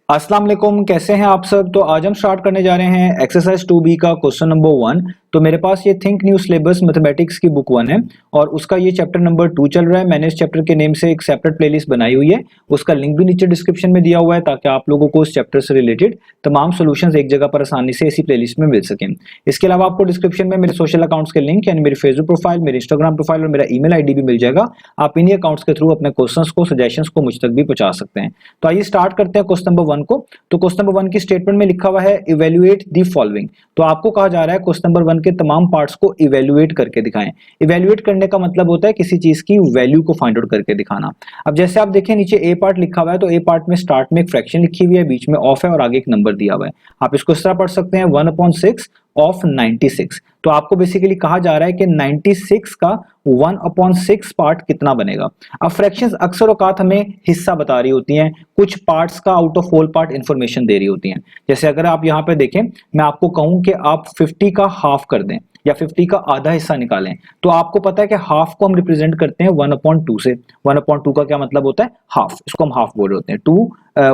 अस्सलाम वालेकुम, कैसे हैं आप सब। तो आज हम स्टार्ट करने जा रहे हैं एक्सरसाइज 2B का क्वेश्चन नंबर 1। तो मेरे पास ये थिंक न्यू सिलेबस मैथमेटिक्स की बुक 1 है और उसका ये चैप्टर नंबर 2 चल रहा है। मैंने इस चैप्टर के नेम से एक सेपरेट प्लेलिस्ट बनाई हुई है, उसका लिंक भी नीचे डिस्क्रिप्शन में दिया हुआ है ताकि आप लोगों को उस चैप्टर से रिलेटेड तमाम सॉल्यूशंस एक जगह पर आसानी से इसी प्लेलिस्ट में मिल सकें। इसके अलावा आपको डिस्क्रिप्शन में मेरे सोशल अकाउंट्स के लिंक यानी मेरी फेसबुक प्रोफाइल, मेरी इंस्टाग्राम प्रोफाइल और मेरा ईमेल आईडी भी मिल जाएगा। आप इन्हीं अकाउंट्स के थ्रू अपने क्वेश्चंस को, सजेशंस को मुझ तक भी पहुंचा सकते हैं। तो आइए स्टार्ट करते हैं क्वेश्चन नंबर 1 को। तो क्वेश्चन नंबर 1 की स्टेटमेंट में लिखा हुआ है इवैल्यूएट द फॉलोइंग। तो आपको कहा जा रहा है क्वेश्चन नंबर 1 के तमाम पार्ट्स को इवैल्यूएट करके दिखाएं। इवैल्यूएट करने का मतलब होता है किसी चीज की वैल्यू को फाइंड आउट करके दिखाना। अब जैसे आप देखें नीचे ए पार्ट लिखा हुआ है, तो ए पार्ट में स्टार्ट में एक फ्रैक्शन लिखी हुई है, बीच में ऑफ है और आगे एक नंबर दिया हुआ है। आप इसको इस तरह पढ़ सकते हैं 1/6 ऑफ 96। तो आपको बेसिकली कहा जा रहा है कि 96 का 1/6 पार्ट कितना बनेगा। अब फ्रैक्शंस अक्सर औकात हमें हिस्सा बता रही होती हैं, कुछ पार्ट्स का out of whole part information दे रही होती हैं। जैसे अगर आप यहाँ पे देखें, मैं आपको कहूं कि आप 50 का हाफ कर दें या 50 का आधा हिस्सा निकालें, तो आपको पता है कि हाफ को हम रिप्रेजेंट करते हैं 1/2 से। 1/2 का क्या मतलब होता है? हाफ। इसको हम हाफ बोल रहे होते हैं,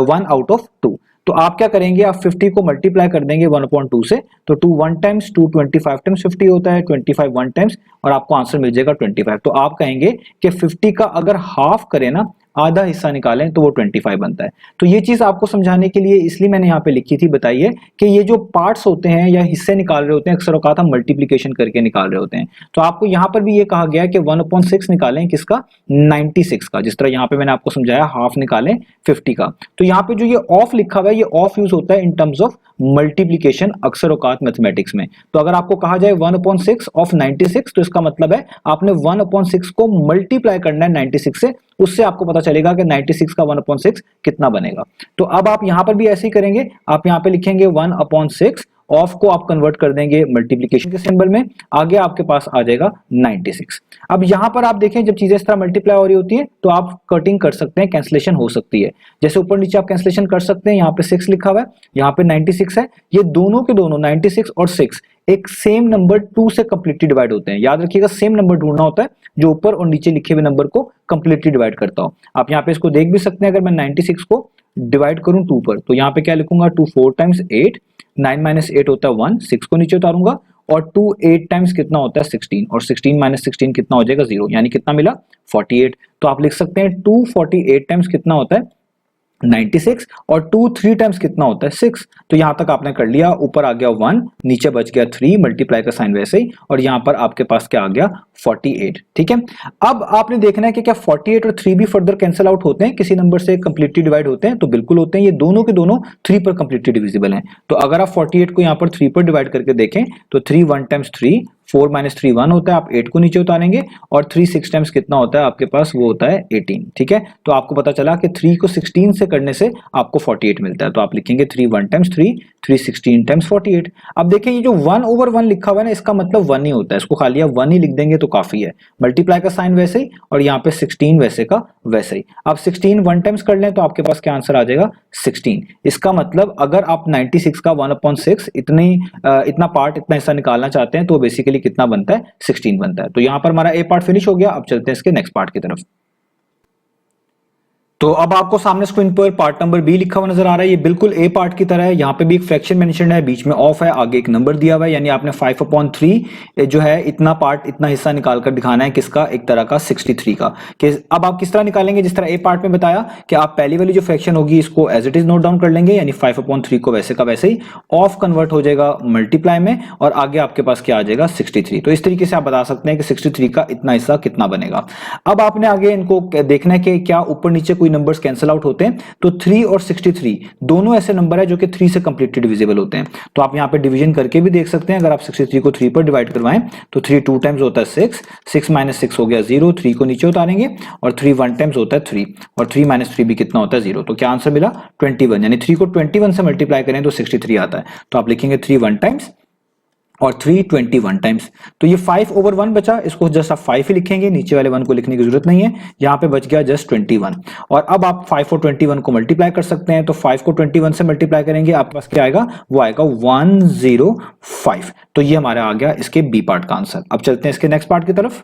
1 आउट ऑफ 2। तो आप क्या करेंगे, आप 50 को मल्टीप्लाई कर देंगे 1/2 से, तो 2 1 टाइम्स 2 25 टाइम्स 50 होता है, 25 1 टाइम्स, और आपको आंसर मिल जाएगा 25। तो आप कहेंगे कि 50 का अगर हाफ करें ना, आधा हिस्सा निकालें, तो वो 25 बनता है। तो ये चीज आपको समझाने के लिए इसलिए मैंने यहाँ पे लिखी थी। बताइए कि ये जो पार्ट्स होते हैं या हिस्से निकाल रहे होते हैं, अक्सर औकात हम मल्टीप्लीकेशन करके निकाल रहे होते हैं। तो आपको यहाँ पर भी ये कहा गया है कि 1/6 निकालें किसका? 96 का। जिस तरह यहाँ पे मैंने आपको समझाया हाफ निकालें 50 का। तो यहाँ पे जो ये ऑफ लिखा हुआ है, ये ऑफ यूज होता है इन टर्म्स ऑफ मल्टीप्लीकेशन अक्सर औकात मैथमेटिक्स में। तो अगर आपको कहा जाए 1/6 ऑफ 96, तो इसका मतलब है आपने 1/6 को मल्टीप्लाई करना है 96 से, उससे आपको पता चलेगा कि 96 का 1/6 कितना बनेगा। तो अब आप यहां पर भी ऐसे ही करेंगे, आप यहां पे लिखेंगे 1/6, ऑफ को आप कन्वर्ट कर देंगे मल्टीप्लिकेशन के सिंबल में, आगे आपके पास आ जाएगा 96। अब यहां पर आप देखें, जब चीजें इस तरह मल्टीप्लाई हो रही होती है तो आप कटिंग कर सकते हैं, कैंसलेशन हो सकती है। जैसे ऊपर नीचे आप कैंसलेशन कर सकते हैं। यहाँ पे 6 लिखा हुआ है, यहाँ पे 96 है, ये दोनों के दोनों 96 और 6 एक सेम नंबर 2 से कंप्लीटली डिवाइड होते हैं। याद रखिएगा, सेम नंबर ढूंढना होता है जो ऊपर और नीचे लिखे हुए नंबर को कंप्लीटली डिवाइड करता हो। आप यहाँ पे इसको देख भी सकते हैं, अगर मैं 96 को डिवाइड करूं 2 पर, तो यहाँ पे क्या लिखूंगा, 2 4 टाइम्स 8, 9 - 8 होता है 1, 6 को नीचे उतारूंगा, और 2 8 टाइम्स कितना होता है 16, और 16 - 16 कितना हो जाएगा 0, यानी कितना मिला 48। तो आप लिख सकते हैं 248 टाइम्स कितना होता है 96, और 2 3 टाइम्स कितना होता है 6। तो यहां तक आपने कर लिया, ऊपर आ गया 1, नीचे बच गया 3, मल्टीप्लाई का साइन वैसे ही, और यहां पर आपके पास क्या आ गया 48। ठीक है। अब आपने देखना है कि क्या 48 और 3 भी फर्दर कैंसिल आउट होते हैं, किसी नंबर से कंप्लीटली डिवाइड होते हैं? तो बिल्कुल होते हैं, ये दोनों के दोनों 3 पर कंप्लीटली डिविजिबल हैं। तो अगर आप 48 को यहां पर 3 पर डिवाइड करके देखें, तो 3 1 टाइम्स 3, 4 - 3 1 होता है, आप 8 को नीचे उतारेंगे, और 3 6 टाइम्स कितना होता है आपके पास, वो होता है 18। ठीक है। तो आपको पता चला कि 3 को 16 से करने से आपको 48 मिलता है। तो आप लिखेंगे 3 1 टाइम्स 3, 3 16 टाइम्स 48। अब देखें, ये जो 1/1 लिखा हुआ है ना, इसका मतलब 1 ही होता है, इसको खाली आप 1 ही लिख देंगे तो काफी है। मल्टीप्लाई का साइन वैसे ही, और यहाँ पे 16 वैसे का वैसे ही। आप 16 1 टाइम्स कर लें तो आपके पास क्या आंसर आ जाएगा 16। इसका मतलब अगर आप 96 का 1/6 इतना पार्ट, इतना हिस्सा निकालना चाहते हैं, तो बेसिकली कितना बनता है 16 बनता है। तो यहां पर हमारा ए पार्ट फिनिश हो गया। अब चलते हैं इसके नेक्स्ट पार्ट की तरफ। तो अब आपको सामने स्क्रीन पर पार्ट नंबर बी लिखा हुआ नजर आ रहा है। ये बिल्कुल ए पार्ट की तरह है, यहाँ पे भी एक फ्रैक्शन मेंशन है, बीच में ऑफ है, आगे एक नंबर दिया हुआ है, यानी आपने 5/3 जो है इतना पार्ट, इतना हिस्सा निकालकर दिखाना है किसका, एक तरह का 63 का। कि अब आप किस तरह निकालेंगे, जिस तरह ए पार्ट में बताया कि आप पहली वाली जो फ्रैक्शन होगी इसको as it is note down कर लेंगे, यानी 5/3 को वैसे का वैसे ही, ऑफ कन्वर्ट हो जाएगा मल्टीप्लाई में, और आगे आपके पास क्या आ जाएगा 63। तो इस तरीके से आप बता सकते हैं कि 63 का इतना हिस्सा कितना बनेगा। अब आपने आगे इनको देखना है कि क्या ऊपर नीचे कोई नंबर्स कैंसिल आउट होते हैं। तो 3 और 63 दोनों ऐसे नंबर है जो कि 3 से कंप्लीटली डिविजिबल होते हैं। तो आप यहां पे डिवीजन करके भी देख सकते हैं। अगर आप 63 को 3 पर डिवाइड करवाएं तो 3 2 टाइम्स होता है 6, 6 - 6 हो गया 0, 3 को नीचे उतारेंगे, और 3 1 टाइम्स होता है 3, और 3 - 3 भी कितना होता है 0। तो क्या आंसर मिला 21, यानी 3 को 21 से मल्टीप्लाई करें तो 63 आता है। तो आप लिखेंगे 3 1 टाइम्स और 3 21 टाइम्स। तो ये 5/1 बचा, इसको जस्ट आप 5 ही लिखेंगे, नीचे वाले 1 को लिखने की जरूरत नहीं है, यहाँ पे बच गया जस्ट 21। और अब आप 5 और 21 को मल्टीप्लाई कर सकते हैं। तो 5 को 21 से मल्टीप्लाई करेंगे, आपके पास क्या आएगा, वो आएगा 105। तो ये हमारा आ गया इसके बी पार्ट का आंसर। अब चलते हैं इसके नेक्स्ट पार्ट की तरफ।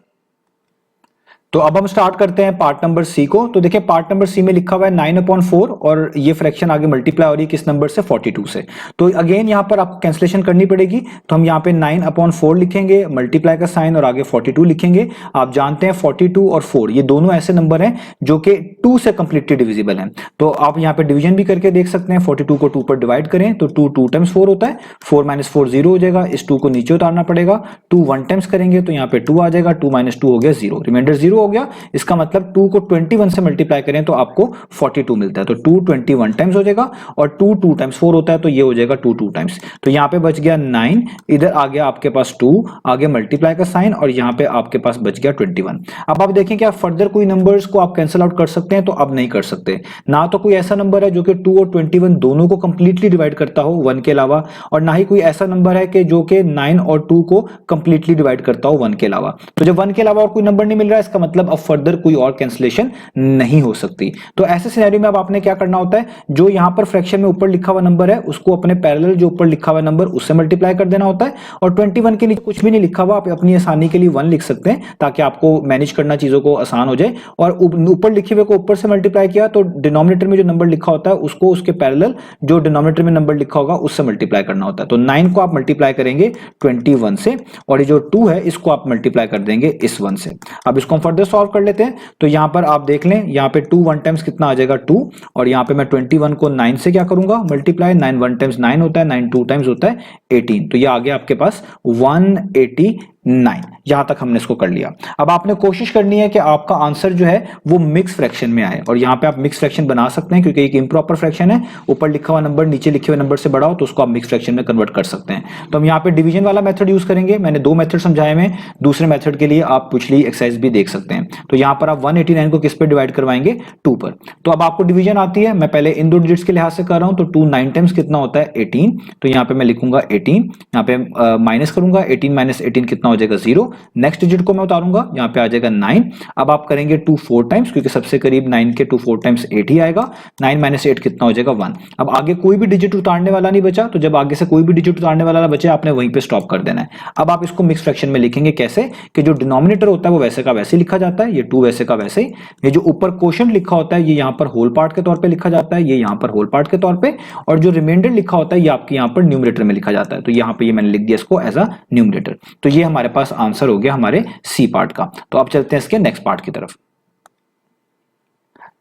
तो अब हम स्टार्ट करते हैं पार्ट नंबर सी को। तो देखिए पार्ट नंबर सी में लिखा हुआ है 9/4 और ये फ्रैक्शन आगे मल्टीप्लाई हो रही है किस नंबर से, 42 से। तो अगेन यहाँ पर आपको कैंसलेशन करनी पड़ेगी, तो हम यहाँ पे 9/4 लिखेंगे, मल्टीप्लाई का साइन और आगे 42 लिखेंगे। आप जानते हैं 42 और 4 ये दोनों ऐसे नंबर हैं जो कि 2 से कंप्लीटली डिविजिबल हैं। तो आप यहाँ पे डिवीजन भी करके देख सकते हैं, 42 को 2 पर डिवाइड करें तो 2 टाइम्स 4 होता है, 4 - 4 0 हो जाएगा, इस 2 को नीचे उतारना पड़ेगा, 2 1 टाइम्स करेंगे तो यहाँ पे 2 आ जाएगा, 2 - 2 हो गया 0, रिमाइंडर 0 हो गया। इसका मतलब 2 को 21 से मल्टीप्लाई करें तो आपको 42 मिलता है, तो 2 21 टाइम्स हो जाएगा और 2 2 टाइम्स 4 होता है तो ये हो जाएगा 2 2 टाइम्स। तो यहाँ पे बच गया 9, इधर आ गया आपके पास 2, आगे मल्टीप्लाई का साइन और यहाँ पे आपके पास बच गया 21। अब आप देखें कि आप फर्दर कोई नंबर्स को आप कैंसिल आउट कर सकते हैं, तो अब नहीं कर सकते ना। तो कोई ऐसा नंबर है जो कि 2 और 21 दोनों को कंप्लीटली डिवाइड करता हो 1 के अलावा, और ना ही कोई ऐसा नंबर है कि जो कि 9 और 2 को कंप्लीटली डिवाइड करता हो 1 के अलावा। तो जब 1 के अलावा और कोई नंबर नहीं मिल रहा है, इसका मतलब अब फर्दर कोई और कैंसिलेशन नहीं हो सकती। तो ऐसे सिनेरियो में अब आपने क्या करना होता है, जो यहां पर फ्रैक्शन में ऊपर लिखा हुआ नंबर है उसको अपने पैरेलल जो ऊपर लिखा हुआ नंबर उससे मल्टीप्लाई कर देना होता है, और 21 के नीचे कुछ भी नहीं लिखा हुआ, आप अपनी आसानी के लिए 1 लिख सकते हैं ताकि आपको मैनेज करना चीजों को आसान हो जाए। और ऊपर लिखे हुए को ऊपर से मल्टीप्लाई किया तो डिनोमिनेटर में जो नंबर लिखा होता है उसको उसके पैरेलल जो डिनोमिनेटर में नंबर लिखा होगा उससे मल्टीप्लाई करना होता है। तो 9 को आप मल्टीप्लाई करेंगे 21 से और ये जो 2 है इसको आप मल्टीप्लाई कर देंगे इस 1 से। अब इसको हम फर्दर सॉल्व कर लेते हैं। तो यहां पर आप देख लें, यहां पे 2 1 टाइम्स कितना आ जाएगा 2, और यहां पे मैं 21 को 9 से क्या करूंगा मल्टीप्लाई, 9 1 टाइम्स 9 होता है, 9 2 टाइम्स होता है 18, तो ये आ गया आपके पास 189। यहां तक हमने इसको कर लिया। अब आपने कोशिश करनी है कि आपका आंसर जो है वो मिक्स फ्रैक्शन में आए, और यहां पे आप मिक्स फ्रैक्शन बना सकते हैं क्योंकि एक इंप्रॉपर फ्रैक्शन है, ऊपर लिखा हुआ नंबर नीचे लिखे हुए नंबर से बड़ा हो तो उसको आप मिक्स फ्रैक्शन में कन्वर्ट कर सकते हैं। तो हम यहां पे डिवीजन वाला मेथड यूज करेंगे। मैंने 2 मेथड समझाए हैं, दूसरे मेथड के लिए आप पिछली एक्सरसाइज भी देख सकते हैं। तो यहां पर आप 189 को किस पे डिवाइड करवाएंगे, 2 पर। तो अब आपको डिवीजन आती है, मैं पहले इन दो डिजिट्स के लिहाज से कर रहा हूं। तो 2 9 टाइम्स कितना होता है 18, तो यहां पे मैं लिखूंगा 18, यहां पे माइनस करूंगा, 18 - 18 कितना हो जाएगा 0, नेक्स्ट डिजिट को मैं उतारूंगा, यहां पे आ जाएगा 9। अब आप करेंगे 2 4 टाइम्स क्योंकि सबसे करीब 9 के 2 4 टाइम्स 8 ही आएगा, 9 - 8 कितना हो जाएगा 1। अब आगे कोई भी डिजिट उतारने वाला नहीं बचा, तो जब आगे से कोई भी डिजिट उतारने वाला बचे आपने वहीं पे स्टॉप कर देना है। अब आप इसको मिक्स फ्रैक्शन में लिखेंगे कैसे, कि जो डिनोमिनेटर होता है वो वैसे का वैसे लिखा जाता है, ये 2 वैसे का वैसे ही, ये जो ऊपर क्वोशिएंट लिखा होता है ये यहां पर होल पार्ट के तौर पे लिखा जाता है, ये यहां पर होल पार्ट के तौर पे, और जो रिमाइंडर लिखा होता है ये आपके यहां पर न्यूमरेटर में लिखा जाता है। तो यहां पे ये मैंने लिख दिया इसको एज अ न्यूमरेटर। तो ये हमारे पास आंसर हो गया हमारे सी पार्ट का। तो अब चलते हैं इसके नेक्स्ट पार्ट की तरफ।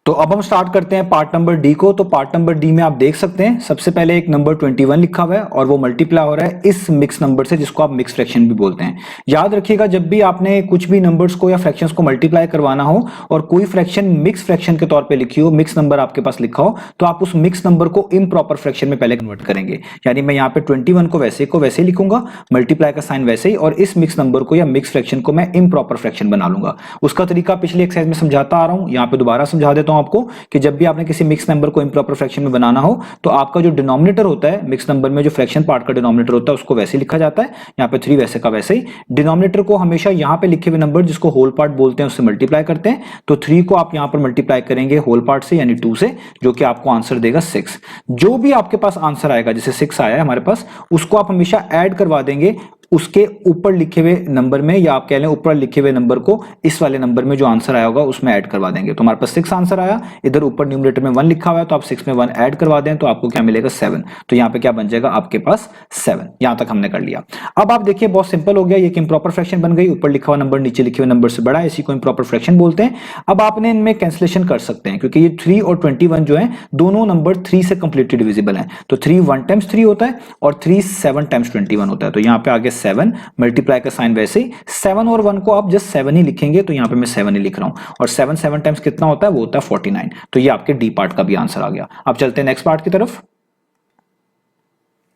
तो अब हम स्टार्ट करते हैं पार्ट नंबर डी को। तो पार्ट नंबर डी में आप देख सकते हैं सबसे पहले एक नंबर 21 लिखा हुआ है और वो मल्टीप्लाई हो रहा है इस मिक्स नंबर से जिसको आप मिक्स फ्रैक्शन भी बोलते हैं। याद रखिएगा जब भी आपने कुछ भी नंबर्स को या फ्रैक्शंस को मल्टीप्लाई करवाना हो और कोई फ्रैक्शन मिक्स फ्रैक्शन के तौर पे लिखी हो, मिक्स नंबर आपके पास लिखा हो, तो आप उस मिक्स नंबर को इम्प्रॉपर फ्रैक्शन में पहले कन्वर्ट करेंगे। यानी मैं यहाँ पे 21 को वैसे ही लिखूंगा, मल्टीप्लाई का साइन वैसे ही, और इस मिक्स नंबर को या मिक्स फ्रैक्शन को मैं इम्प्रॉपर फ्रैक्शन बना लूंगा। उसका तरीका पिछली एक्सरसाइज में समझाता आ रहा हूं, यहाँ पे दोबारा समझा देता हूं आपको कि जब भी आपने किसी मिक्स नंबर को इम्प्रॉपर फ्रैक्शन में बनाना हो तो आपका जो डिनोमिनेटर होता है मिक्स नंबर में, जो फ्रैक्शन पार्ट का डिनोमिनेटर होता है उसको वैसे लिखा जाता है, यहाँ पे 3 वैसे का वैसे ही। डिनोमिनेटर को हमेशा यहाँ पे लिखे हुए नंबर जिसको होल पार्ट बोलते हैं उससे मल्टीप्लाई करते हैं। तो 3 को आप यहाँ पर मल्टीप्लाई करेंगे होल पार्ट से यानी 2 से, जो कि आपको आंसर देगा 6। जो भी आपके पास आंसर आएगा, जैसे 6 आया है हमारे पास, उसको आप हमेशा ऐड करवा देंगे उसके ऊपर लिखे हुए नंबर में, या आप कह लें ऊपर लिखे हुए नंबर को इस वाले नंबर में जो आंसर आया होगा उसमें ऐड करवा देंगे। तो हमारे पास 6 आंसर आया, इधर ऊपर न्यूमरेटर में 1 लिखा हुआ है तो आप 6 में 1 ऐड करवा दें तो आपको क्या मिलेगा 7। तो यहाँ पे क्या बन जाएगा आपके पास 7। यहां तक हमने कर लिया। अब आप देखिए बहुत सिंपल हो गया, ये इंप्रॉपर फ्रैक्शन बन गई, ऊपर लिखा हुआ नंबर नीचे लिखे हुए नंबर से बड़ा है, इसी को इंप्रॉपर फ्रैक्शन बोलते हैं। अब आपने इनमें कैंसिलेशन कर सकते हैं क्योंकि ये 3 और 21 जो है दोनों नंबर 3 से कंप्लीटली डिविजिबल है। तो 3 1 टाइम्स 3 होता है और 3 7 टाइम्स 21 होता है। तो यहाँ पे आगे 7, मल्टीप्लाई का साइन वैसे ही, 7 और 1 को आप जस्ट 7 ही लिखेंगे, तो यहां पे मैं 7 ही लिख रहा हूं, और 7 7 टाइम्स कितना होता है वो होता है 49। तो ये आपके डी पार्ट का भी आंसर आ गया। अब चलते हैं नेक्स्ट पार्ट की तरफ।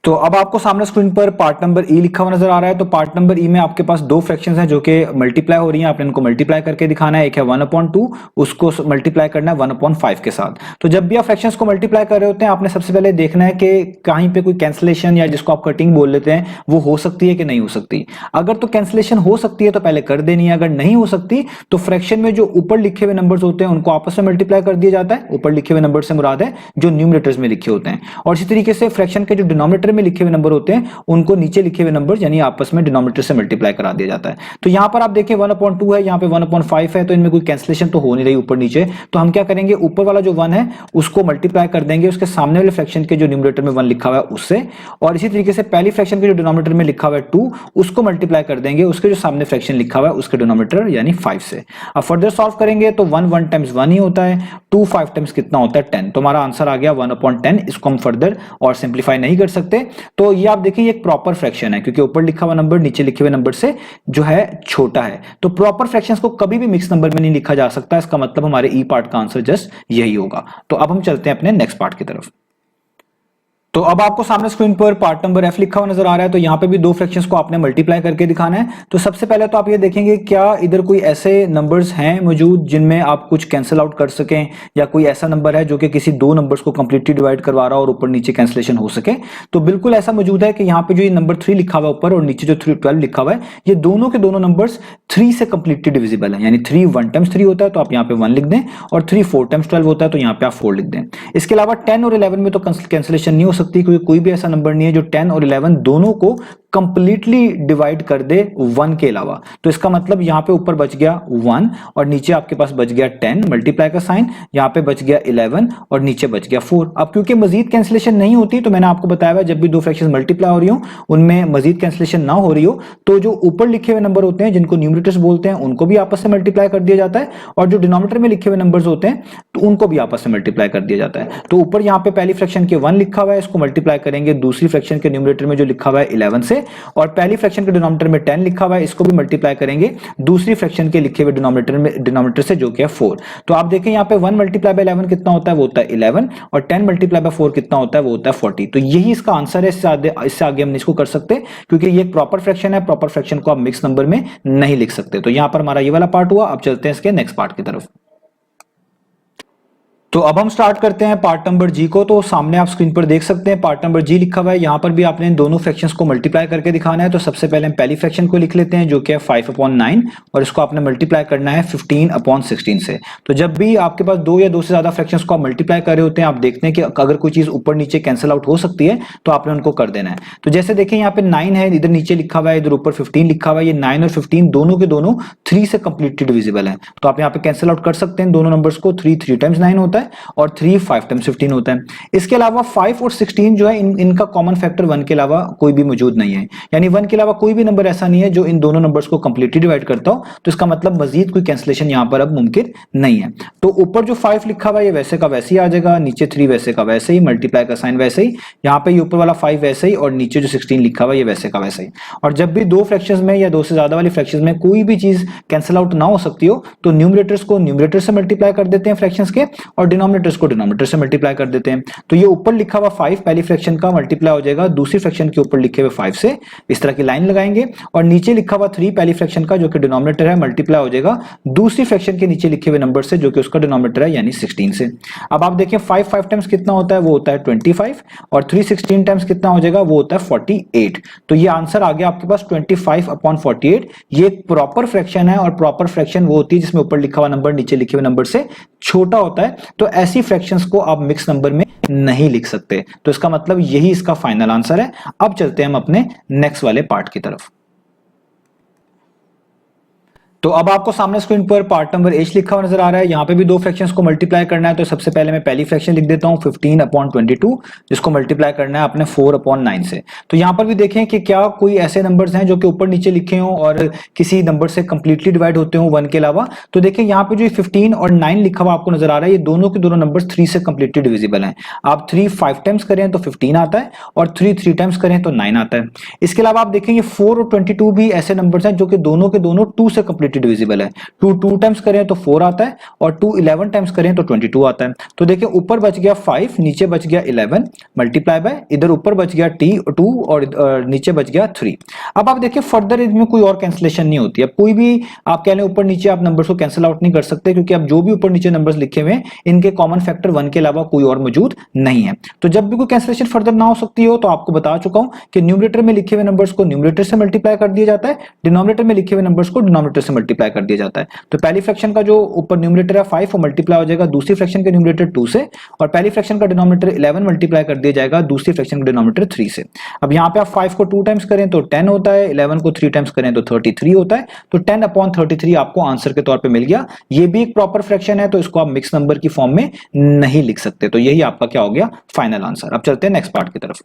तो अब आपको सामने स्क्रीन पर पार्ट नंबर ई लिखा हुआ नजर आ रहा है। तो पार्ट नंबर ई में आपके पास 2 फ्रैक्शंस हैं जो कि मल्टीप्लाई हो रही हैं, आपने इनको मल्टीप्लाई करके दिखाना है। एक है 1/2, उसको मल्टीप्लाई करना है 1/5 के साथ। तो जब भी आप फ्रैक्शंस को मल्टीप्लाई कर रहे होते हैं आपने सबसे पहले देखना है कि कहीं पे कोई कैंसिलेशन या जिसको आप कटिंग बोल लेते हैं वो हो सकती है कि नहीं हो सकती। अगर तो कैंसिलेशन हो सकती है तो पहले कर देनी है, अगर नहीं हो सकती तो फ्रैक्शन में जो ऊपर लिखे हुए नंबर्स होते हैं उनको आपस में मल्टीप्लाई कर दिया जाता है। ऊपर लिखे हुए नंबर से मुराद है जो न्यूमरेटर्स में लिखे होते हैं। और इसी तरीके से फ्रैक्शन के जो डिनोमिनेटर में लिखे हुए नंबर होते हैं उनको नीचे लिखे हुए नंबर यानी आपस में डिनोमिनेटर से मल्टीप्लाई करा दिया जाता है। तो यहां पर आप देखिए 1/2 है, यहाँ पे 1/5 है, तो इनमें कोई कैंसिलेशन तो हो नहीं रही ऊपर नीचे। तो हम क्या करेंगे, ऊपर वाला जो 1 है उसको मल्टीप्लाई कर देंगे उसके सामने वाले फ्रैक्शन के जो न्यूमरेटर में 1 लिखा हुआ है उससे, और इसी तरीके से पहली फ्रैक्शन के जो डिनोमिनेटर में लिखा हुआ है 2 उसको मल्टीप्लाई कर देंगे उसके जो सामने फ्रैक्शन लिखा हुआ है उसके डिनोमिनेटर यानी 5 से। अब फर्दर सॉल्व करेंगे तो 1 टाइम्स 1 ही होता है, 2 5 टाइम्स कितना होता है 10। तो हमारा आंसर आ गया 1/10। इसको हम फर्दर और सिंप्लीफाई नहीं कर सकते। तो ये आप देखिए एक प्रॉपर फ्रैक्शन है क्योंकि ऊपर लिखा हुआ नंबर नीचे लिखे हुए नंबर से जो है छोटा है। तो प्रॉपर फ्रैक्शंस को कभी भी मिक्स नंबर में नहीं लिखा जा सकता। इसका मतलब हमारे ई पार्ट का आंसर जस्ट यही होगा। तो अब हम चलते हैं अपने नेक्स्ट पार्ट की तरफ। तो अब आपको सामने स्क्रीन पर पार्ट नंबर एफ लिखा हुआ नजर आ रहा है। तो यहां पे भी दो फ्रैक्शंस को आपने मल्टीप्लाई करके दिखाना है। तो सबसे पहले तो आप ये देखेंगे क्या इधर कोई ऐसे नंबर्स हैं मौजूद जिनमें आप कुछ कैंसिल आउट कर सकें, या कोई ऐसा नंबर है जो कि किसी दो नंबर्स को कंप्लीटली डिवाइड करवा रहा हो और ऊपर नीचे कैंसिलेशन हो सके। तो बिल्कुल ऐसा मौजूद है कि यहाँ पे जो ये नंबर 3 लिखा हुआ है ऊपर और नीचे जो 12 लिखा हुआ है, ये दोनों के दोनों नंबर्स 3 से कंप्लीटली डिविजिबल है। यानी 3 1 टाइम्स 3 होता है तो आप यहाँ पे 1 लिख दें, और 3 4 टाइम्स 12 होता है तो यहाँ पे आप 4 लिख दें। इसके अलावा 10 और 11 में तो कैंसिलेशन नहीं हो सकती क्योंकि कोई भी ऐसा नंबर नहीं है जो 10 और 11 दोनों को कंप्लीटली डिवाइड कर दे 1 के अलावा। तो इसका मतलब यहां पे ऊपर बच गया 1 और नीचे आपके पास बच गया 10 मल्टीप्लाई का साइन, यहां पे बच गया 11 और नीचे बच गया 4। अब क्योंकि मजीद कैंसिलेशन नहीं होती तो मैंने आपको बताया जब भी दो फ्रैक्शंस मल्टीप्लाई हो रही हो उनमें मजीद कैंसिलेशन ना हो रही हो तो जो ऊपर लिखे हुए नंबर होते हैं जिनको न्यूमरेटर्स बोलते हैं उनको भी आपस में मल्टीप्लाई कर दिया जाता है, और जो डिनोमिनेटर में लिखे हुए नंबर्स होते हैं तो उनको भी आपस में मल्टीप्लाई कर दिया जाता है। तो ऊपर यहां पे पहली फ्रैक्शन के 1 लिखा हुआ है, इसको मल्टीप्लाई करेंगे दूसरी फ्रैक्शन के न्यूमरेटर में जो लिखा हुआ है 11 से, और पहली फ्रैक्शन के डिनोमिनेटर में 10 लिखा हुआ है इसको भी मल्टीप्लाई करेंगे दूसरी फ्रैक्शन के लिखे हुए डिनोमिनेटर से जो कि है 4। तो आप देखें यहाँ पे 1 मल्टीप्लाई बाय 11 कितना होता है, वो होता है 11, और 10 मल्टीप्लाई बाय 4 कितना होता है, वो होता है 40। तो यही इसका आंसर है। इससे आगे हम इसको कर सकते क्योंकि ये एक प्रॉपर फ्रैक्शन है। प्रॉपर फ्रैक्शन को आप मिक्स नंबर में नहीं लिख सकते। तो यहां पर हमारा ये वाला पार्ट हुआ। अब चलते हैं इसके नेक्स्ट पार्ट की तरफ। तो अब हम स्टार्ट करते हैं पार्ट नंबर जी को। तो सामने आप स्क्रीन पर देख सकते हैं पार्ट नंबर जी लिखा हुआ है। यहां पर भी आपने इन दोनों फ्रैक्शंस को मल्टीप्लाई करके दिखाना है। तो सबसे पहले हम पहली फ्रैक्शन को लिख लेते हैं जो कि है 5/9, और इसको आपने मल्टीप्लाई करना है 15/16 से। तो जब भी आपके पास दो या दो से ज्यादा फ्रैक्शंस को आप मल्टीप्लाई कर रहे होते हैं, आप देखते हैं कि अगर कोई चीज ऊपर नीचे कैंसिल आउट हो सकती है तो आपने उनको कर देना है। तो जैसे देखें यहाँ पे 9 है, इधर नीचे लिखा हुआ है, इधर ऊपर 15 लिखा हुआ है। ये 9 और 15 दोनों के दोनों 3 से कंप्लीटली डिविजिबल है। तो आप यहाँ पे कैंसिल आउट कर सकते हैं दोनों नंबर्स को। 3 3 टाइम्स 9 होता है और 3 5 टाइम्स 15 होता है। इसके अलावा 5 और 16 जो है इनका कॉमन फैक्टर 1 के अलावा कोई भी मौजूद नहीं है। यानी 1 के अलावा कोई भी नंबर ऐसा नहीं है जो इन दोनों नंबर्स को कंप्लीटली डिवाइड करता हो। तो इसका मतलब मजीद कोई कैंसिलेशन यहां पर अब मुमकिन नहीं है। तो ऊपर जो 5 लिखा हुआ है ये वैसे का वैसे ही आ जाएगा, नीचे 3 वैसे का वैसे ही, मल्टीप्लाई का साइन वैसे ही, यहाँ पे ऊपर वाला 5 वैसे ही, और नीचे जो 16 लिखा हुआ है ये वैसे का वैसे ही। और जब भी दो फ्रैक्शंस में या दो से ज्यादा वाली फ्रैक्शंस में कोई भी चीज कैंसिल आउट ना हो सकती हो तो न्यूमरेटर्स को न्यूमरेटर से मल्टीप्लाई कर देते हैं फ्रैक्शंस के, और डिनोमिनेटर्स को डिनोमिनेटर से मल्टीप्लाई कर देते हैं। तो ये ऊपर लिखा हुआ 5 पहली फ्रैक्शन का मल्टीप्लाई हो जाएगा दूसरी फ्रैक्शन के ऊपर लिखे हुए 5 से, इस तरह की लाइन लगाएंगे, और नीचे लिखा हुआ 3 पहली फ्रैक्शन का जो कि डिनोमिनेटर है मल्टीप्लाई हो जाएगा दूसरी फ्रैक्शन के नीचे लिखे हुए नंबर से जो कि उसका डिनोमिनेटर है यानी 16 से। अब आप देखें 5 5 टाइम्स कितना होता है, वो होता है 25, और 3 16 टाइम्स कितना हो जाएगा, वो होता है 48। तो ये आंसर आ गया आपके पास 25/48। ये एक प्रॉपर फ्रैक्शन है, और प्रॉपर फ्रैक्शन वो होती है जिसमें ऊपर लिखा हुआ नंबर नीचे लिखे हुए नंबर से छोटा होता है। तो ऐसी फ्रैक्शंस को आप मिक्स नंबर में नहीं लिख सकते। तो इसका मतलब यही इसका फाइनल आंसर है। अब चलते हैं हम अपने नेक्स्ट वाले पार्ट की तरफ। तो अब आपको सामने स्क्रीन पर पार्ट नंबर एच लिखा हुआ नजर आ रहा है। यहाँ पे भी दो फ्रैक्शंस को मल्टीप्लाई करना है। तो सबसे पहले मैं पहली फ्रैक्शन लिख देता हूँ 15/22, जिसको मल्टीप्लाई करना है अपने 4/9 से। तो यहाँ पर भी देखें कि क्या कोई ऐसे नंबर्स हैं जो कि ऊपर नीचे लिखे हों और किसी नंबर से कंप्लीटली डिवाइड होते हो 1 के अलावा। तो देखिए यहाँ पे जो 15 और 9 लिखा हुआ आपको नजर आ रहा है, ये दोनों के दोनों नंबर 3 से कंप्लीटली डिविजिबल हैं। आप 3 5 टाइम्स करें तो 15 आता है, और 3 3 टाइम्स करें तो 9 आता है। इसके अलावा आप देखेंगे 4 और 22 भी ऐसे नंबर्स हैं जो कि दोनों के दोनों 2 से कंप्लीटली डिविजिबल है। 2 2 टाइम्स करें तो 4 आता है, और 2 11 टाइम्स करें तो 22 आता है। तो देखिए ऊपर बच गया 5, नीचे बच गया 11, मल्टीप्लाई बाय इधर ऊपर बच गया 2 और नीचे बच गया 3। अब आप देखिए फर्दर इसमें कोई और कैंसिलेशन नहीं होती है। कोई भी आप कह लें ऊपर नीचे आप नंबर्स को कैंसिल आउट नहीं कर सकते, क्योंकि अब जो भी ऊपर नीचे नंबर्स लिखे हुए हैं इनके कॉमन फैक्टर 1 के अलावा कोई और मौजूद नहीं है। तो जब भी कोई कैंसिलेशन फर्दर ना हो सकती हो तो आपको बता चुका हूं कि न्यूमरेटर में लिखे हुए नंबर्स को न्यूमरेटर से मल्टीप्लाई कर दिया जाता है, डिनोमिनेटर में लिखे हुए नंबर्स को डिनोमिनेटर से मल्टीप्लाई कर दिया जाता है। तो पहली फ्रैक्शन का जो ऊपर न्यूमरेटर है 5 वो मल्टीप्लाई हो जाएगा दूसरी फ्रैक्शन के न्यूमरेटर 2 से, और पहली फ्रैक्शन का डिनोमिनेटर 11 मल्टीप्लाई कर दिया जाएगा दूसरी फ्रैक्शन के डिनोमिनेटर 3 से। अब यहाँ पे आप 5 को 2 टाइम्स करें तो 10 होता है, 11 को 3 टाइम्स करें तो 33 होता है। तो 10/33 आपको आंसर के तौर पे मिल गया। ये भी एक प्रॉपर फ्रैक्शन है, तो इसको आप मिक्स नंबर की फॉर्म में नहीं लिख सकते। तो यही आपका क्या हो गया, फाइनल आंसर। अब चलते हैं नेक्स्ट पार्ट की तरफ।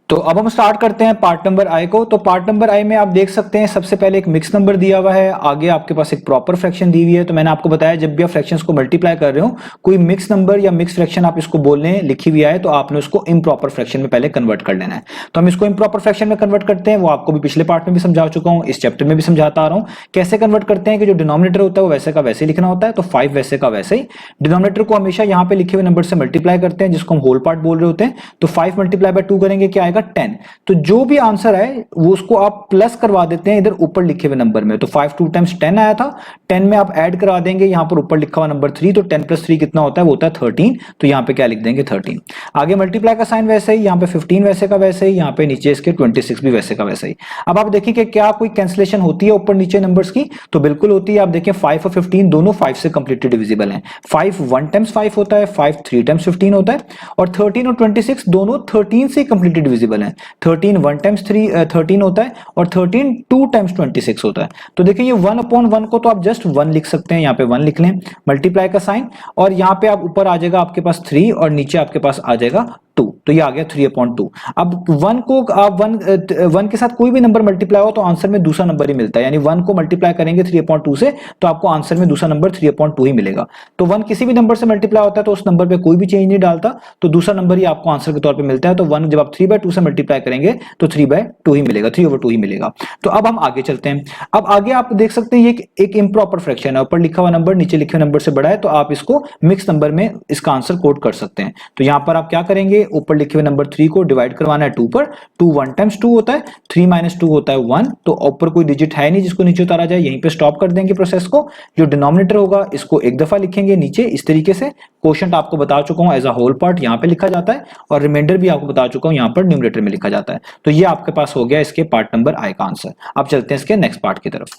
तो अब हम स्टार्ट करते हैं पार्ट नंबर आई को। तो पार्ट नंबर आई में आप देख सकते हैं सबसे पहले एक मिक्स नंबर दिया हुआ है, आगे आपके पास एक प्रॉपर फ्रैक्शन दी हुई है। तो मैंने आपको बताया जब भी आप फ्रैक्शंस को मल्टीप्लाई कर रहे हो, कोई मिक्स नंबर या मिक्स फ्रैक्शन आप इसको बोलने लिखी हुई है, तो आपने उसको इम्प्रॉपर फ्रैक्शन में पहले कन्वर्ट कर लेना है। तो हम इसको इम्प्रॉपर फ्रैक्शन में कन्वर्ट करते हैं, वो आपको भी पिछले पार्ट में भी समझा चुका हूँ, इस चैप्टर में भी समझाता आ रहा हूँ। कैसे कन्वर्ट करते हैं कि जो डिनोमिनेटर होता है वो वैसे का वैसे लिखना होता है। तो 5 वैसे का वैसे ही, डिनोमिनेटर को हमेशा यहाँ पे लिखे हुए नंबर से मल्टीप्लाई करते हैं, जिसको हम होल पार्ट बोल रहे होते हैं। तो 5 मल्टीप्लाई बाय 2 करेंगे, क्या आएगा 10। तो जो भी आंसर है वो उसको आप प्लस करवा देते हैं इधर ऊपर लिखे हुए नंबर में। तो 5 2 टाइम्स 10 आया था, 10 में आप ऐड करा देंगे यहाँ पर ऊपर लिखा हुआ नंबर 3, तो 10 + 3 कितना होता है, वो होता है 13। तो यहाँ पे क्या लिख देंगे 13। आगे मल्टीप्लाई का साइन वैसे ही, यहाँ पे 15 वैसे का वैसे ही, यहाँ पे नीचे इसके 26 भी वैसे का वैसे ही। अब आप देखिए कि क्या कोई कैंसिलेशन होती है ऊपर नीचे नंबर्स की, तो बिल्कुल होती है। आप देखिए 5 और 15 दोनों 5 से कंप्लीटली डिविजिबल हैं। 5 1 टाइम्स 5 होता है, 5 3 टाइम्स 15 होता है, और 13 और 26 दोनों 13 से कंप्लीटली डिविजिबल हैं। 13 1 टाइम्स 13 होता है, और 13 2 टाइम्स 26 होता है। तो देखिए ये 1/1 को तो आप जस्ट 1 लिख सकते हैं, यहाँ पे 1 लिख लें, मल्टीप्लाई का साइन, और यहाँ पे आप ऊपर आ जाएगा आपके पास 3 और नीचे आपके पास आ जाएगा 2। तो ये आ गया 3/2। अब 1 को आप 1 के साथ कोई भी नंबर मल्टीप्लाई हो तो आंसर में दूसरा नंबर ही मिलता है, यानी 1 को मल्टीप्लाई करेंगे 3/2 से तो आपको आंसर में दूसरा नंबर 3/2 ही मिलेगा। तो 1 किसी भी नंबर से मल्टीप्लाई होता है तो उस नंबर पे कोई भी चेंज नहीं डालता, तो दूसरा नंबर ही आपको आंसर के तौर पे मिलता है। तो 1 जब आप 3/2 से मल्टीप्लाई करेंगे तो 3/2 ही मिलेगा, 3/2 ही मिलेगा। तो अब हम आगे चलते हैं। अब आगे आप देख सकते हैं ये एक इम्प्रॉपर फ्रैक्शन है, ऊपर लिखा हुआ नंबर नीचे लिखे हुए नंबर से बड़ा है, तो आप इसको मिक्स नंबर में इसका आंसर कोड कर सकते हैं। तो यहां पर आप क्या करेंगे, ऊपर लिखे हुए नंबर 3 को डिवाइड करवाना है 2 पर। 2 1 टाइम्स 2 होता है, 3 - 2 होता है 1। तो ऊपर कोई डिजिट है नहीं जिसको नीचे उतारा जाए, यहीं पे स्टॉप कर देंगे प्रोसेस को। जो डिनोमिनेटर होगा इसको एक दफा लिखेंगे नीचे इस तरीके से। क्वोशंट आपको बता चुका हूं एज अ होल पार्ट यहाँ पे लिखा जाता है, और रिमाइंडर भी आपको बता चुका हूं यहाँ पर न्यूमरेटर में लिखा जाता है। तो ये आपके पास हो गया इसके पार्ट नंबर आई का आंसर। अब चलते हैं इसके नेक्स्ट पार्ट की तरफ।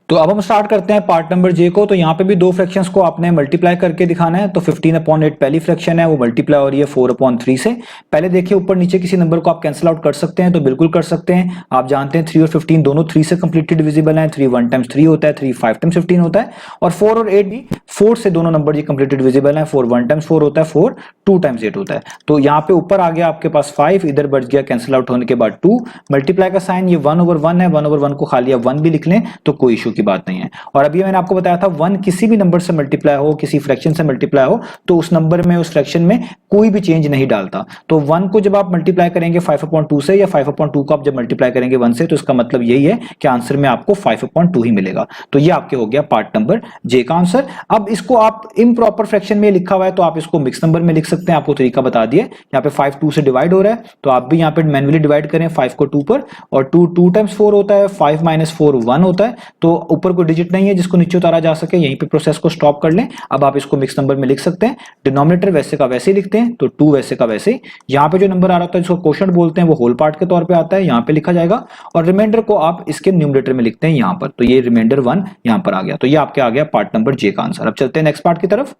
तो अब हम स्टार्ट करते हैं पार्ट नंबर जे को। तो यहाँ पे भी दो फ्रैक्शंस को आपने मल्टीप्लाई करके दिखाना है। तो 15/8 पहली फ्रैक्शन है, वो मल्टीप्लाई हो रही है 4/3 से। पहले देखिए ऊपर नीचे किसी नंबर को आप कैंसिल आउट कर सकते हैं, तो बिल्कुल कर सकते हैं। आप जानते हैं 3 और 15 दोनों 3 से कंप्लीटली डिविजिबल हैं। 3 1 टाइम्स 3 होता है, 3 5 टाइम्स 15 होता है, और 4 और 8 भी 4 से दोनों नंबर ये कंप्लीटली डिविजिबल हैं। 4 1 टाइम्स 4 होता है, 4 2 टाइम्स 8 होता है। तो यहाँ पे ऊपर आ गया आपके पास 5, इधर बढ़ गया कैंसिल आउट होने के बाद 2, मल्टीप्लाई का साइन ये 1/1 है, 1/1 को खाली आप 1 भी लिख लें तो कोई इशू की बात नहीं है। और अभी मैंने आपको बताया था 1 किसी भी नंबर से मल्टीप्लाई हो, किसी फ्रैक्शन से मल्टीप्लाई हो, तो उस नंबर में उस फ्रैक्शन में कोई भी चेंज नहीं डालता। तो 1 को जब आप मल्टीप्लाई करेंगे 5/2 से, या 5/2 को आप जब मल्टीप्लाई करेंगे 1 से, तो इसका मतलब यही है कि आंसर में आपको 5/2 ही मिलेगा। तो ये आपके हो गया पार्ट नंबर जे का आंसर। अब इसको आप इम्प्रॉपर फ्रैक्शन में लिखा हुआ है तो आप इसको मिक्स नंबर में लिख सकते हैं। आपको तरीका बता दिए, यहाँ पे 5 2 से डिवाइड हो रहा है, तो आप भी यहाँ पे मैन्युअली डिवाइड करें 5 को 2 पर, और 2 2 टाइम्स 4 होता है, 5 - 4 1 होता है। तो ऊपर कोई डिजिट नहीं है जिसको नीचे उतारा जा सके, यहीं पे प्रोसेस को स्टॉप कर लें। अब आप इसको मिक्स नंबर में लिख सकते हैं। डिनोमिनेटर वैसे का वैसे ही लिखते हैं, तो 2 वैसे का वैसे ही। यहाँ पे जो नंबर आ रहा है जिसको क्वोशंट बोलते हैं वो होल पार्ट के तौर पे आता है, यहाँ पे लिखा जाएगा, और रिमाइंडर को आप इसके न्यूमरेटर में लिखते हैं यहाँ पर। तो ये रिमाइंडर 1 यहाँ पर आ गया। तो ये आपके आ गया पार्ट नंबर जे का आंसर। अब चलते हैं नेक्स्ट पार्ट की तरफ।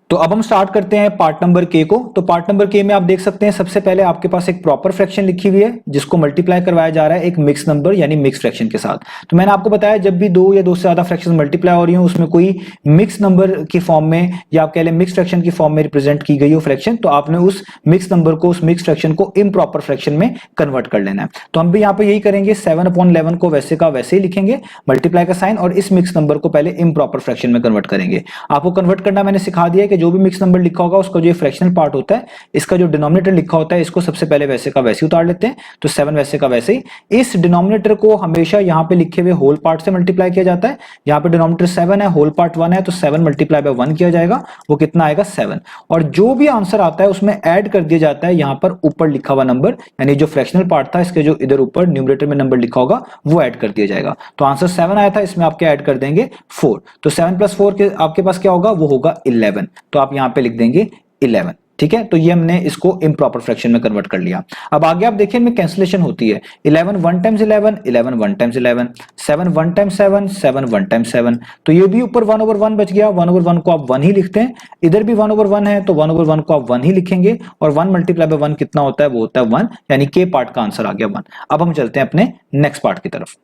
तो अब हम स्टार्ट करते हैं पार्ट नंबर के को। तो पार्ट नंबर के में आप देख सकते हैं सबसे पहले आपके पास एक प्रॉपर फ्रैक्शन लिखी हुई है जिसको मल्टीप्लाई करवाया जा रहा है एक मिक्स नंबर यानी मिक्स फ्रैक्शन के साथ। तो मैंने आपको बताया जब भी 2 या 2 से ज्यादा फ्रैक्शन मल्टीप्लाई हो रही हो उसमें कोई मिक्स नंबर की फॉर्म में या आप कह लें मिक्स फ्रैक्शन की फॉर्म में रिप्रेजेंट की गई हो फ्रैक्शन, तो आपने उस मिक्स नंबर को उस मिक्स फ्रैक्शन को इम्प्रॉपर फ्रैक्शन में कन्वर्ट कर लेना है। तो हम भी यहाँ पे यही करेंगे, 7/11 को वैसे का वैसे ही लिखेंगे, मल्टीप्लाई का साइन, और इस मिक्स नंबर को पहले इम्प्रॉपर फ्रैक्शन में कन्वर्ट करेंगे। आपको कन्वर्ट करना मैंने सिखा दिया है कि जो भी मिक्स नंबर लिखा होगा उसका जो फ्रैक्शनल पार्ट होता है, इसका जो डिनोमिनेटर लिखा होता है इसको सबसे पहले वैसे का वैसे उतार लेते हैं। तो 7 वैसे का वैसे ही। इस डिनोमिनेटर को हमेशा यहाँ पे लिखे हुए होल पार्ट से मल्टीप्लाई किया जाता है। यहाँ पे डिनोमिनेटर 7 है, होल पार्ट 1 है, तो 7 मल्टीप्लाई बाय 1 किया जाएगा, वो कितना आएगा 7। और जो भी आंसर आता है उसमें ऐड कर दिया जाता है यहाँ पर ऊपर लिखा हुआ नंबर, यानी जो फ्रैक्शनल पार्ट था इसके जो इधर ऊपर न्यूमरेटर में नंबर लिखा होगा वो ऐड कर दिया जाएगा। तो आंसर 7 आया था, इसमें आपके ऐड कर देंगे 4। तो 7 + 4 के आपके पास क्या होगा, वो होगा 11। तो आप यहाँ पे लिख देंगे 11। ठीक है, तो ये हमने इसको इम्प्रॉपर फ्रैक्शन में कन्वर्ट कर लिया। अब आगे आप देखिए इनमें कैंसिलेशन होती है। 11 1 टाइम्स 11, 11 1 टाइम्स 11, 7 1 टाइम्स 7, 7 1 टाइम्स 7। तो ये भी ऊपर 1 ओवर 1 बच गया। 1 ओवर 1 को आप 1 ही लिखते हैं, इधर भी 1 ओवर 1 है तो 1 ओवर 1 को आप 1 ही लिखेंगे, और 1 मल्टीप्लाई बाय 1 कितना होता है, वो होता है 1, यानी के पार्ट का आंसर आ गया 1। अब हम चलते हैं अपने नेक्स्ट पार्ट की तरफ।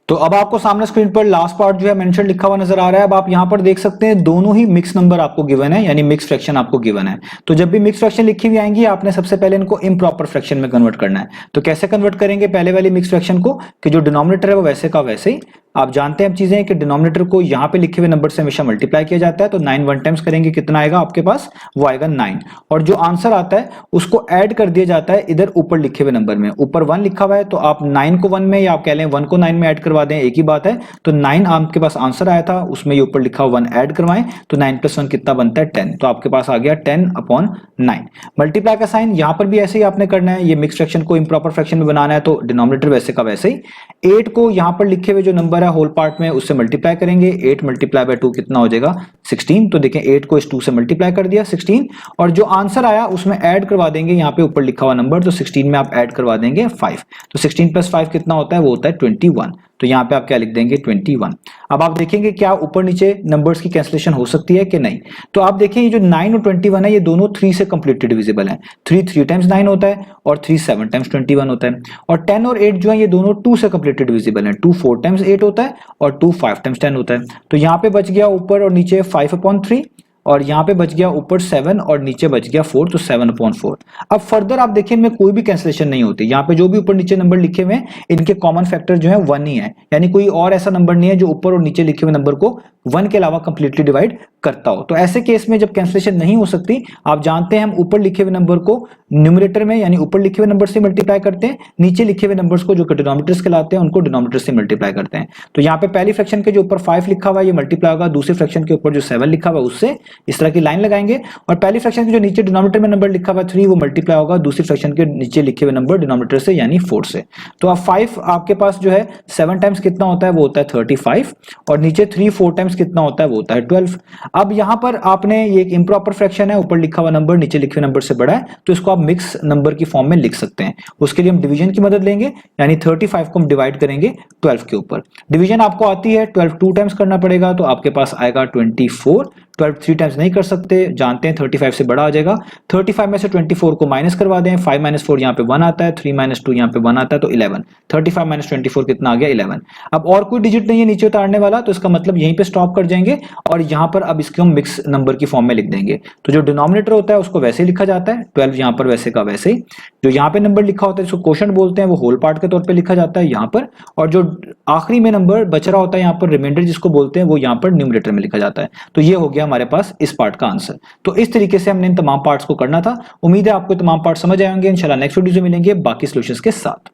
तो अब आपको सामने स्क्रीन पर लास्ट पार्ट जो है मेंशन लिखा हुआ नजर आ रहा है। अब आप यहां पर देख सकते हैं दोनों ही मिक्स नंबर आपको गिवन है, यानी मिक्स फ्रैक्शन आपको गिवन है। तो जब भी मिक्स फ्रैक्शन लिखी हुई आएंगी आपने सबसे पहले इनको इम्प्रॉपर फ्रैक्शन में कन्वर्ट करना है। तो कैसे कन्वर्ट करेंगे पहले वाली मिक्स फ्रैक्शन को, कि जो डिनोमिनेटर है वो वैसे का वैसे ही, आप जानते हैं अब चीजें कि डिनोमिनेटर को यहां पे लिखे हुए नंबर से हमेशा मल्टीप्लाई किया जाता है। तो 9 1 टाइम्स करेंगे कितना आएगा आपके पास, वो आएगा 9, और जो आंसर आता है उसको ऐड कर दिया जाता है इधर ऊपर लिखे हुए नंबर में। ऊपर 1 लिखा हुआ है तो आप 9 को 1 में, या आप कह लें 1 को 9 में ऐड करवा दें, एक ही बात है। तो 9 आपके पास आंसर आया था, उसमें ये ऊपर लिखा 1 ऐड करवाएं, तो 9 + 1 कितना बनता है 10। तो आपके पास आ गया 10/9। मल्टीप्लाई का साइन यहां पर भी ऐसे ही आपने करना है। ये मिक्स फ्रैक्शन को इम्प्रॉपर फ्रैक्शन में बनाना है तो डिनोमिनेटर वैसे का वैसे ही। 8 को यहां पर लिखे हुए जो नंबर है होल पार्ट में उससे मल्टीप्लाई करेंगे। 8 मल्टीप्लाई बाय 2 कितना हो जाएगा 16। तो देखें 8 को इस 2 से मल्टीप्लाई कर दिया 16, और जो आंसर आया उसमें ऐड करवा देंगे यहाँ पे ऊपर लिखा हुआ नंबर। तो 16 में आप ऐड करवा देंगे 5। तो 16 + 5 कितना होता है, वो होता है 21। तो यहाँ पे आप क्या लिख देंगे 21। अब आप देखेंगे क्या ऊपर नीचे नंबर्स की कैंसिलेशन हो सकती है कि नहीं। तो आप देखें ये जो 9 और 21 है ये दोनों 3 से कंप्लीटली डिविजिबल है। 3 3 टाइम्स 9 होता है और 3 7 टाइम्स 21 होता है। और 10 और 8 जो है ये दोनों 2 से कंप्लीटली डिविजिबल है। 2 4 टाइम्स 8 होता है और 2 5 टाइम्स 10 होता है। तो यहाँ पे बच गया ऊपर और नीचे 5/3, और यहाँ पे बच गया ऊपर 7 और नीचे बच गया 4, तो 7/4। अब फर्दर आप देखिए इनमें कोई भी कैंसिलेशन नहीं होती। यहाँ पे जो भी ऊपर नीचे नंबर लिखे हुए हैं इनके कॉमन फैक्टर जो है 1 ही है, यानी कोई और ऐसा नंबर नहीं है जो ऊपर और नीचे लिखे हुए नंबर को 1 के अलावा कंप्लीटली डिवाइड करता हो। तो ऐसे केस में जब कैंसिलेशन नहीं हो सकती, आप जानते हैं हम ऊपर लिखे हुए नंबर को न्यूमरेटर में यानी ऊपर लिखे हुए नंबर से मल्टीप्लाई करते हैं, नीचे लिखे हुए नंबर्स को जो डिनोमिनेटर्स कहलाते हैं उनको डिनोमिनेटर से मल्टीप्लाई करते हैं। तो यहाँ पे पहली फ्रैक्शन के जो ऊपर 5 लिखा हुआ है ये मल्टीप्लाई होगा दूसरी फ्रैक्शन के ऊपर जो 7 लिखा हुआ है उससे, इस तरह की लाइन लगाएंगे। और पहली फ्रैक्शन के जो नीचे डिनोमिनेटर में नंबर लिखा हुआ है 3 वो मल्टीप्लाई होगा दूसरी फ्रैक्शन के नीचे लिखे हुए नंबर डिनोमिनेटर से यानी 4 से। तो अब 5 आपके पास जो है 7 टाइम्स कितना होता है, वो होता है 35, और नीचे 3 4 टाइम्स कितना होता है, वो होता है 12। अब यहां पर आपने ये एक इंप्रॉपर फ्रैक्शन है, ऊपर लिखा हुआ नंबर नीचे लिखे हुए नंबर से बड़ा है, तो इसको आप मिक्स नंबर की फॉर्म में लिख सकते हैं। उसके लिए हम डिवीजन की मदद लेंगे, यानी 35 को हम डिवाइड करेंगे 12 के ऊपर। डिवीजन आपको आती है 12 2 टाइम्स करना पड़ेगा, तो आपके पास आएगा 24। 12 3 टाइम्स नहीं कर सकते, जानते हैं 35 से बड़ा आ जाएगा। 35 में से 24 को माइनस करवा दें, 5 - 4 यहाँ पे 1 आता है, 3 - 2 यहाँ पे 1 आता है, तो 11। 35 - 24 कितना आ गया 11। अब और कोई डिजिट नहीं है नीचे उतारने वाला, तो इसका मतलब यहीं पे स्टॉप कर जाएंगे, और यहाँ पर अब इसको हम मिक्स नंबर की फॉर्म में लिख देंगे। तो जो डिनोमिनेटर होता है उसको वैसे ही लिखा जाता है, 12 यहाँ पर वैसे का वैसे ही। जो यहाँ पे नंबर लिखा होता है जिसको क्वोशंट बोलते हैं वो होल पार्ट के तौर पे लिखा जाता है यहाँ पर, और जो आखिरी में नंबर बच रहा होता है यहाँ पर रिमाइंडर जिसको बोलते हैं वो यहाँ पर न्यूमरेटर में लिखा जाता है। तो ये हो गया हमारे पास इस पार्ट का आंसर। तो इस तरीके से हमने इन तमाम पार्ट्स को करना था। उम्मीद है आपको तमाम पार्ट समझ आए होंगे। इंशाल्लाह नेक्स्ट वीडियो में मिलेंगे बाकी सॉल्यूशंस के साथ।